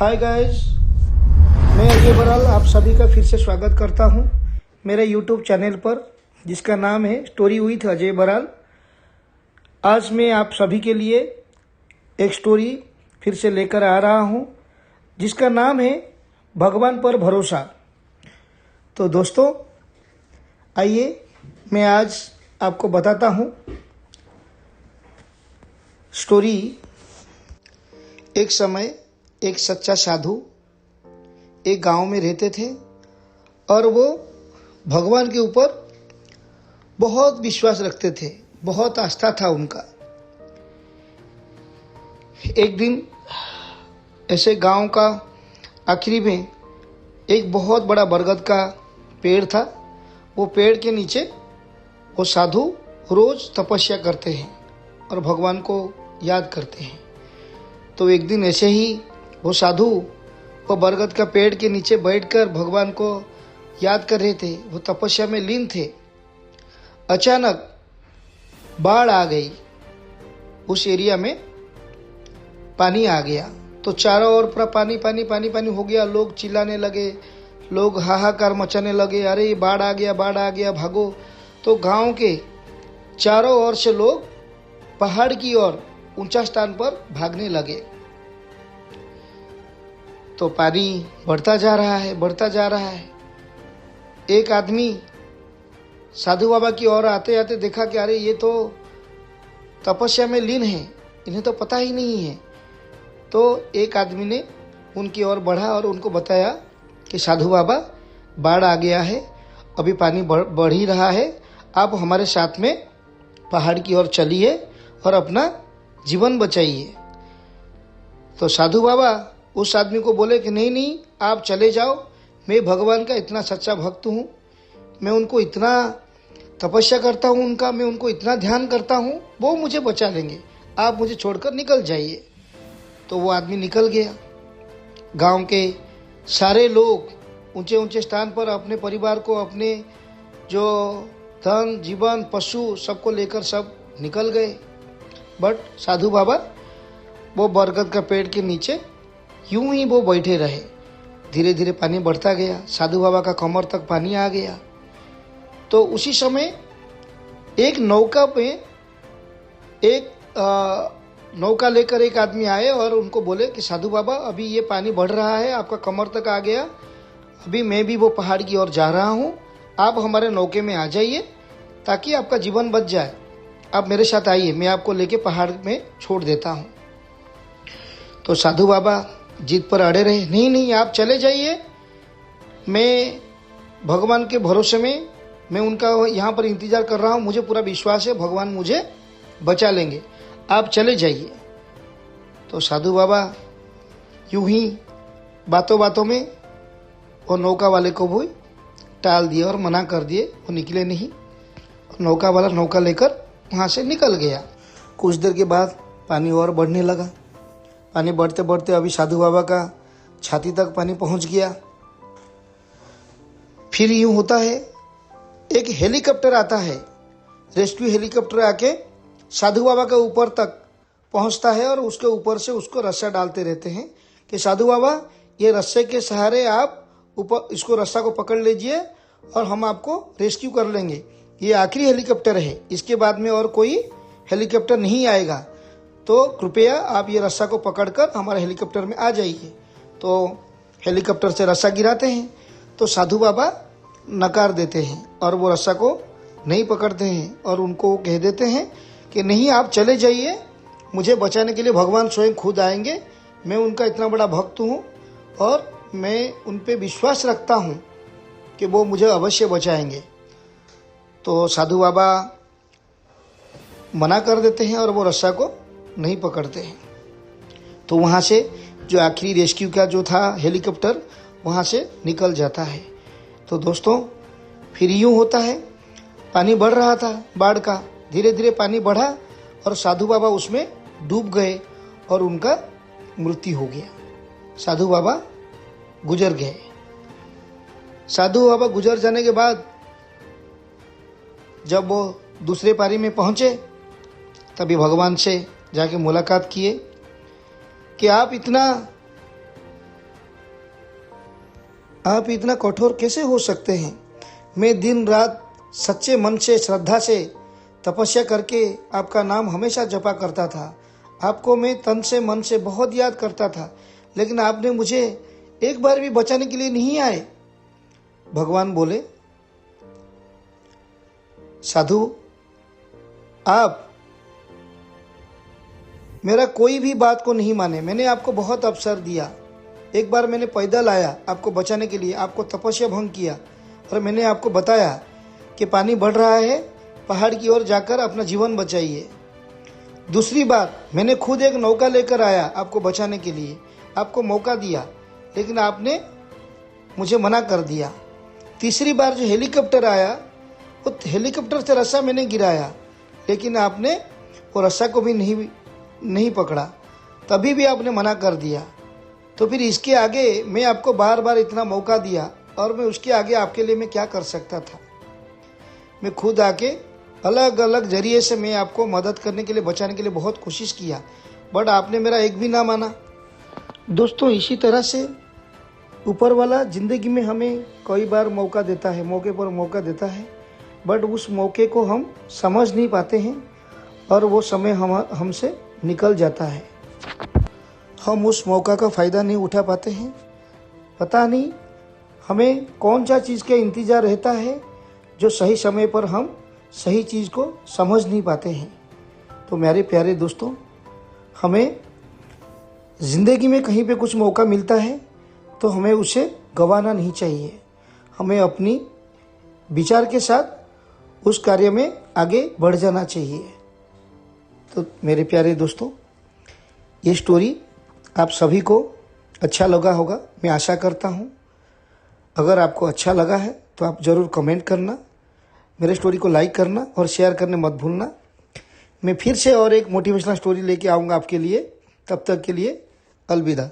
Hi guys, मैं अजय बराल आप सभी का फिर से स्वागत करता हूं मेरे यूट्यूब चैनल पर, जिसका नाम है स्टोरी विथ अजय बराल। आज मैं आप सभी के लिए एक स्टोरी फिर से लेकर आ रहा हूं, जिसका नाम है भगवान पर भरोसा। तो दोस्तों, आइए मैं आज आपको बताता हूं स्टोरी। एक समय एक सच्चा साधु एक गांव में रहते थे और वो भगवान के ऊपर बहुत विश्वास रखते थे, बहुत आस्था था उनका। एक दिन ऐसे गांव का आखिरी में एक बहुत बड़ा बरगद का पेड़ था। वो पेड़ के नीचे वो साधु रोज तपस्या करते हैं और भगवान को याद करते हैं। तो एक दिन ऐसे ही वो साधु वो बरगद का पेड़ के नीचे बैठकर भगवान को याद कर रहे थे, वो तपस्या में लीन थे। अचानक बाढ़ आ गई, उस एरिया में पानी आ गया। तो चारों ओर पूरा पानी पानी पानी पानी हो गया। लोग चिल्लाने लगे, लोग हाहाकार मचाने लगे, अरे ये बाढ़ आ गया, बाढ़ आ गया, भागो। तो गांव के चारों ओर से लोग पहाड़ की ओर ऊंचा स्थान पर भागने लगे। तो पानी बढ़ता जा रहा है, बढ़ता जा रहा है। एक आदमी साधु बाबा की ओर आते आते देखा कि अरे ये तो तपस्या में लीन है, इन्हें तो पता ही नहीं है। तो एक आदमी ने उनकी ओर बढ़ा और उनको बताया कि साधु बाबा, बाढ़ आ गया है, अभी पानी बढ़ ही रहा है, आप हमारे साथ में पहाड़ की ओर चलिए और अपना जीवन बचाइए। तो साधु बाबा उस आदमी को बोले कि नहीं नहीं, आप चले जाओ, मैं भगवान का इतना सच्चा भक्त हूँ, मैं उनको इतना तपस्या करता हूँ, मैं उनको इतना ध्यान करता हूँ, वो मुझे बचा लेंगे, आप मुझे छोड़कर निकल जाइए। तो वो आदमी निकल गया। गांव के सारे लोग ऊंचे ऊंचे स्थान पर अपने परिवार को, अपने जो धन जीवन पशु सबको लेकर सब निकल गए। बट साधु बाबा वो बरगद का पेड़ के नीचे यूं ही वो बैठे रहे। धीरे धीरे पानी बढ़ता गया, साधु बाबा का कमर तक पानी आ गया। तो उसी समय एक नौका पे नौका लेकर एक आदमी आए और उनको बोले कि साधु बाबा, अभी ये पानी बढ़ रहा है, आपका कमर तक आ गया, अभी मैं भी वो पहाड़ की ओर जा रहा हूँ, आप हमारे नौके में आ जाइए ताकि आपका जीवन बच जाए। आप मेरे साथ आइए, मैं आपको लेके पहाड़ में छोड़ देता हूँ। तो साधु बाबा जिद पर अड़े रहे, नहीं नहीं, आप चले जाइए, मैं भगवान के भरोसे में, मैं उनका यहाँ पर इंतज़ार कर रहा हूँ, मुझे पूरा विश्वास है भगवान मुझे बचा लेंगे, आप चले जाइए। तो साधु बाबा यूं ही बातों बातों में वो नौका वाले को भी टाल दिए और मना कर दिए, वो निकले नहीं। नौका वाला नौका लेकर वहाँ से निकल गया। कुछ देर के बाद पानी और बढ़ने लगा। पानी बढ़ते बढ़ते अभी साधु बाबा का छाती तक पानी पहुँच गया। फिर यूँ होता है, एक हेलीकॉप्टर आता है, रेस्क्यू हेलीकॉप्टर आके साधु बाबा के ऊपर तक पहुँचता है और उसके ऊपर से उसको रस्सा डालते रहते हैं कि साधु बाबा, ये रस्से के सहारे आप ऊपर इसको रस्सा को पकड़ लीजिए और हम आपको रेस्क्यू कर लेंगे। ये आखिरी हेलीकॉप्टर है, इसके बाद में और कोई हेलीकॉप्टर नहीं आएगा, तो कृपया आप ये रस्सा को पकड़कर हमारे हेलीकॉप्टर में आ जाइए। तो हेलीकॉप्टर से रस्सा गिराते हैं तो साधु बाबा नकार देते हैं और वो रस्सा को नहीं पकड़ते हैं और उनको कह देते हैं कि नहीं, आप चले जाइए, मुझे बचाने के लिए भगवान स्वयं खुद आएंगे, मैं उनका इतना बड़ा भक्त हूँ और मैं उन पे विश्वास रखता हूँ कि वो मुझे अवश्य बचाएंगे। तो साधु बाबा मना कर देते हैं और वो रस्सा को नहीं पकड़ते हैं। तो वहाँ से जो आखिरी रेस्क्यू का जो था हेलीकॉप्टर, वहाँ से निकल जाता है। तो दोस्तों, फिर यूँ होता है, पानी बढ़ रहा था बाढ़ का, धीरे धीरे पानी बढ़ा और साधु बाबा उसमें डूब गए और उनका मृत्यु हो गया। साधु बाबा गुजर गए। साधु बाबा गुजर जाने के बाद जब वो दूसरे पारी में पहुँचे, तभी भगवान से जाके मुलाकात किए कि आप इतना आप इतना कठोर कैसे हो सकते हैं? मैं दिन रात सच्चे मन से, श्रद्धा से तपस्या करके आपका नाम हमेशा जपा करता था। आपको मैं तन से मन से बहुत याद करता था, लेकिन आपने मुझे एक बार भी बचाने के लिए नहीं आए। भगवान बोले, साधु, आप मेरा कोई भी बात को नहीं माने। मैंने आपको बहुत अवसर दिया। एक बार मैंने पैदल आया आपको बचाने के लिए, आपको तपस्या भंग किया और मैंने आपको बताया कि पानी बढ़ रहा है, पहाड़ की ओर जाकर अपना जीवन बचाइए। दूसरी बार मैंने खुद एक नौका लेकर आया आपको बचाने के लिए, आपको मौका दिया, लेकिन आपने मुझे मना कर दिया। तीसरी बार जो हेलीकॉप्टर आया, वो हेलीकॉप्टर से रस्सा मैंने गिराया, लेकिन आपने वो रस्सा को भी नहीं पकड़ा, तभी भी आपने मना कर दिया। तो फिर इसके आगे मैं आपको बार बार इतना मौका दिया और मैं उसके आगे आपके लिए मैं क्या कर सकता था? मैं खुद आके अलग अलग जरिए से मैं आपको मदद करने के लिए, बचाने के लिए बहुत कोशिश किया, बट आपने मेरा एक भी ना माना। दोस्तों, इसी तरह से ऊपर वाला ज़िंदगी में हमें कई बार मौका देता है, मौके पर मौका देता है, बट उस मौके को हम समझ नहीं पाते हैं और वो समय हमसे निकल जाता है। हम उस मौका का फ़ायदा नहीं उठा पाते हैं। पता नहीं हमें कौन सा चीज़ का इंतज़ार रहता है जो सही समय पर हम सही चीज़ को समझ नहीं पाते हैं। तो मेरे प्यारे दोस्तों, हमें ज़िंदगी में कहीं पे कुछ मौका मिलता है तो हमें उसे गंवाना नहीं चाहिए। हमें अपनी विचार के साथ उस कार्य में आगे बढ़ जाना चाहिए। तो मेरे प्यारे दोस्तों, ये स्टोरी आप सभी को अच्छा लगा होगा, मैं आशा करता हूँ। अगर आपको अच्छा लगा है तो आप ज़रूर कमेंट करना, मेरे स्टोरी को लाइक करना और शेयर करने मत भूलना। मैं फिर से और एक मोटिवेशनल स्टोरी लेके आऊँगा आपके लिए। तब तक के लिए अलविदा।